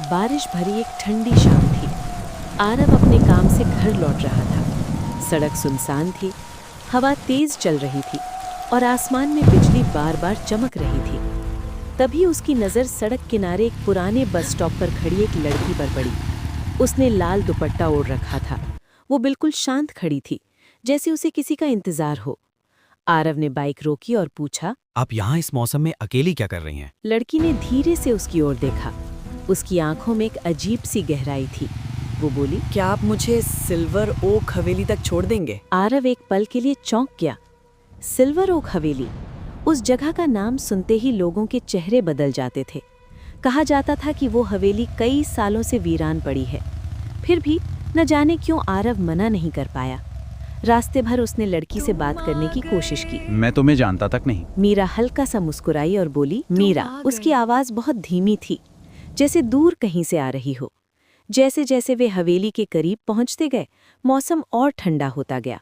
बारिश भरी एक ठंडी शाम थी। आरव अपने काम से घर लौट रहा था। सड़क सुनसान थी, हवा तेज चल रही थी और आसमान में बिजली बार बार चमक रही थी। तभी उसकी नज़र सड़क किनारे एक पुराने बस स्टॉप पर खड़ी एक लड़की पर पड़ी। उसने लाल दुपट्टा ओढ़ रखा था। वो बिल्कुल शांत खड़ी थी, जैसे उसे किसी का इंतजार हो। आरव ने बाइक रोकी और पूछा, आप यहाँ इस मौसम में अकेली क्या कर रही हैं? लड़की ने धीरे से उसकी ओर देखा। उसकी आंखों में एक अजीब सी गहराई थी। वो बोली, क्या आप मुझे सिल्वर ओक हवेली तक छोड़ देंगे? आरव एक पल के लिए चौंक गया। सिल्वर ओक हवेली, उस जगह का नाम सुनते ही लोगों के चेहरे बदल जाते थे। कहा जाता था कि वो हवेली कई सालों से वीरान पड़ी है। फिर भी न जाने क्यों आरव मना नहीं कर पाया। रास्ते भर उसने लड़की से बात करने की कोशिश की। मैं तुम्हें जानता तक नहीं। मीरा हल्का सा मुस्कुराई और बोली, मीरा। उसकी आवाज़ बहुत धीमी थी, जैसे दूर कहीं से आ रही हो। जैसे जैसे वे हवेली के करीब पहुंचते गए, मौसम और ठंडा होता गया।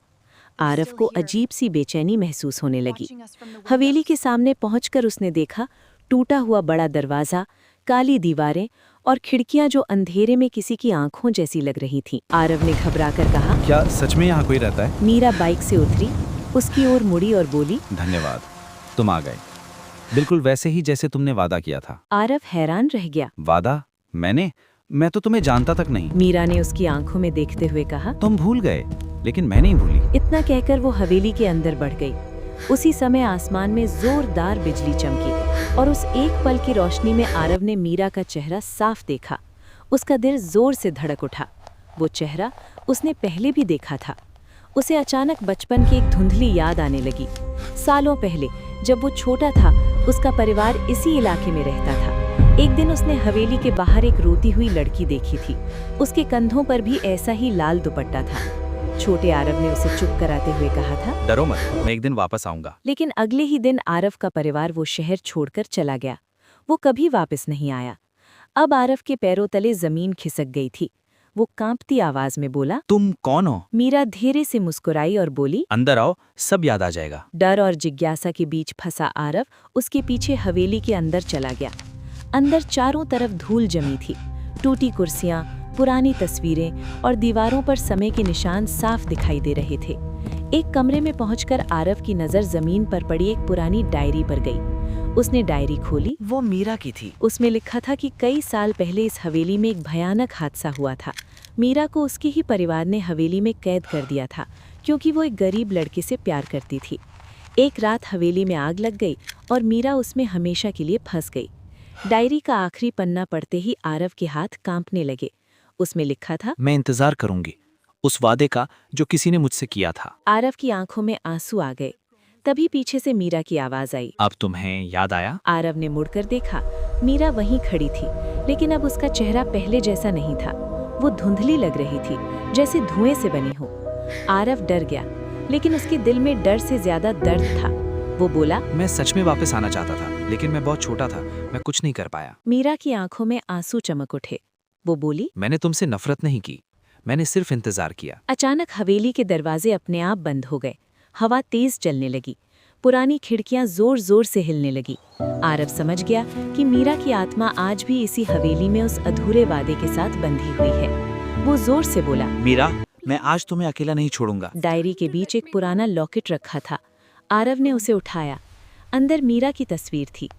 आरव को अजीब सी बेचैनी महसूस होने लगी। हवेली के सामने पहुंचकर उसने देखा, टूटा हुआ बड़ा दरवाज़ा, काली दीवारें और खिड़कियां जो अंधेरे में किसी की आंखों जैसी लग रही थीं। आरव ने घबराकर कहा, क्या सच में यहाँ कोई रहता है? मीरा बाइक से उतरी, उसकी ओर मुड़ी और बोली, धन्यवाद, तुम आ गए। बिल्कुल वैसे ही जैसे तुमने वादा किया था। आरव हैरान रह गया। वादा? मैं तो तुम्हें जानता तक नहीं। मीरा ने उसकी आंखों में देखते हुए कहा, तुम भूल गए, लेकिन मैं नहीं भूली। इतना कहकर वो हवेली के अंदर बढ़ गई। उसी समय आसमान में जोरदार बिजली चमकी और उस एक पल की रोशनी में आरव ने मीरा का चेहरा साफ देखा। उसका दिल जोर से धड़क उठा। वो चेहरा उसने पहले भी देखा था। उसे अचानक बचपन की एक धुंधली याद आने लगी। सालों पहले जब वो छोटा था, उसका परिवार इसी इलाके में रहता था। एक दिन उसने हवेली के बाहर एक रोती हुई लड़की देखी थी। उसके कंधों पर भी ऐसा ही लाल दुपट्टा था। छोटे आरव ने उसे चुप कराते हुए कहा था, डरो मत, मैं एक दिन वापस आऊंगा। लेकिन अगले ही दिन आरव का परिवार वो शहर छोड़कर चला गया। वो कभी वापस नहीं आया। अब आरव के पैरों तले जमीन खिसक गई थी। वो कांपती आवाज में बोला, तुम कौन हो? मीरा धीरे से मुस्कुराई और बोली, अंदर आओ, सब याद आ जाएगा। डर और जिज्ञासा के बीच फंसा आरव उसके पीछे हवेली के अंदर चला गया। अंदर चारों तरफ धूल जमी थी। टूटी कुर्सियां, पुरानी तस्वीरें और दीवारों पर समय के निशान साफ दिखाई दे रहे थे। एक कमरे में पहुंचकर आरव की नज़र जमीन पर पड़ी एक पुरानी डायरी पर गई। उसने डायरी खोली। वो मीरा की थी। उसमें लिखा था कि कई साल पहले इस हवेली में एक भयानक हादसा हुआ था। मीरा को उसके ही परिवार ने हवेली में कैद कर दिया था, क्योंकि वो एक गरीब लड़के से प्यार करती थी। एक रात हवेली में आग लग गई और मीरा उसमें हमेशा के लिए फंस गई। डायरी का आखिरी पन्ना पढ़ते ही आरव के हाथ कांपने लगे। उसमें लिखा था, मैं इंतजार करूंगी उस वादे का जो किसी ने मुझसे किया था। आरव की आंखों में आंसू आ गए। तभी पीछे से मीरा की आवाज आई। अब तुम्हें याद आया? आरव ने मुड़कर देखा। मीरा वहीं खड़ी थी, लेकिन अब उसका चेहरा पहले जैसा नहीं था। वो धुंधली लग रही थी, जैसे धुएं से बनी हो। आरव डर गया, लेकिन उसके दिल में डर से ज्यादा दर्द था। वो बोला, मैं सच में वापस आना चाहता था, लेकिन मैं बहुत छोटा था, मैं कुछ नहीं कर पाया। मीरा की आंखों में आंसू चमक उठे। वो बोली, मैंने तुमसे नफरत नहीं की, मैंने सिर्फ इंतजार किया। अचानक हवेली के दरवाजे अपने आप बंद हो गए। हवा तेज चलने लगी। पुरानी खिड़कियां जोर जोर से हिलने लगी। आरव समझ गया कि मीरा की आत्मा आज भी इसी हवेली में उस अधूरे वादे के साथ बंधी हुई है। वो जोर से बोला, मीरा, मैं आज तुम्हें अकेला नहीं छोड़ूंगा। डायरी के बीच एक पुराना लॉकेट रखा था। आरव ने उसे उठाया। अंदर मीरा की तस्वीर थी।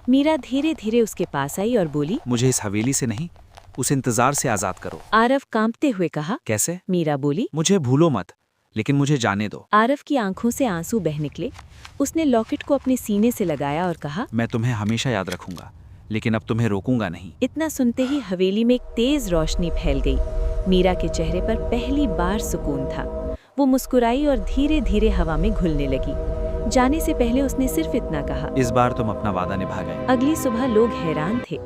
मीरा धीरे धीरे उसके पास आई और बोली, मुझे इस हवेली से नहीं, उस इंतजार से आजाद करो। आरव कांपते हुए कहा, कैसे? मीरा बोली, मुझे भूलो मत, लेकिन मुझे जाने दो। आरव की आंखों से आंसू बह निकले। उसने लॉकेट को अपने सीने से लगाया और कहा, मैं तुम्हें हमेशा याद रखूंगा, लेकिन अब तुम्हें रोकूंगा नहीं। इतना सुनते ही हवेली में एक तेज रोशनी फैल गई। मीरा के चेहरे पर पहली बार सुकून था। वो मुस्कुराई और धीरे धीरे हवा में घुलने लगी। जाने से पहले उसने सिर्फ इतना कहा, इस बार तुम अपना वादा निभा गए। अगली सुबह लोग हैरान थे।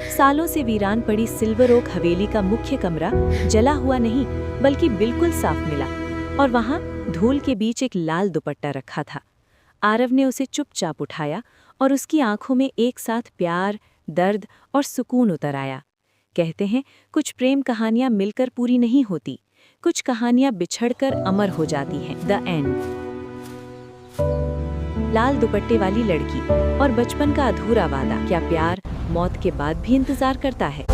सालों से वीरान पड़ी सिल्वर ओक हवेली का मुख्य कमरा जला हुआ नहीं, बल्कि बिल्कुल साफ मिला, और वहां धूल के बीच एक लाल दुपट्टा रखा था। आरव ने उसे चुपचाप उठाया और उसकी आंखों में एक साथ प्यार, दर्द और सुकून उतर आया। कहते हैं, कुछ प्रेम कहानियां मिलकर पूरी नहीं होती, कुछ कहानियां बिछड़कर अमर हो जाती हैं। The end. लाल दुपट्टे वाली लड़की और बचपन का अधूरा वादा। क्या प्यार मौत के बाद भी इंतजार करता है?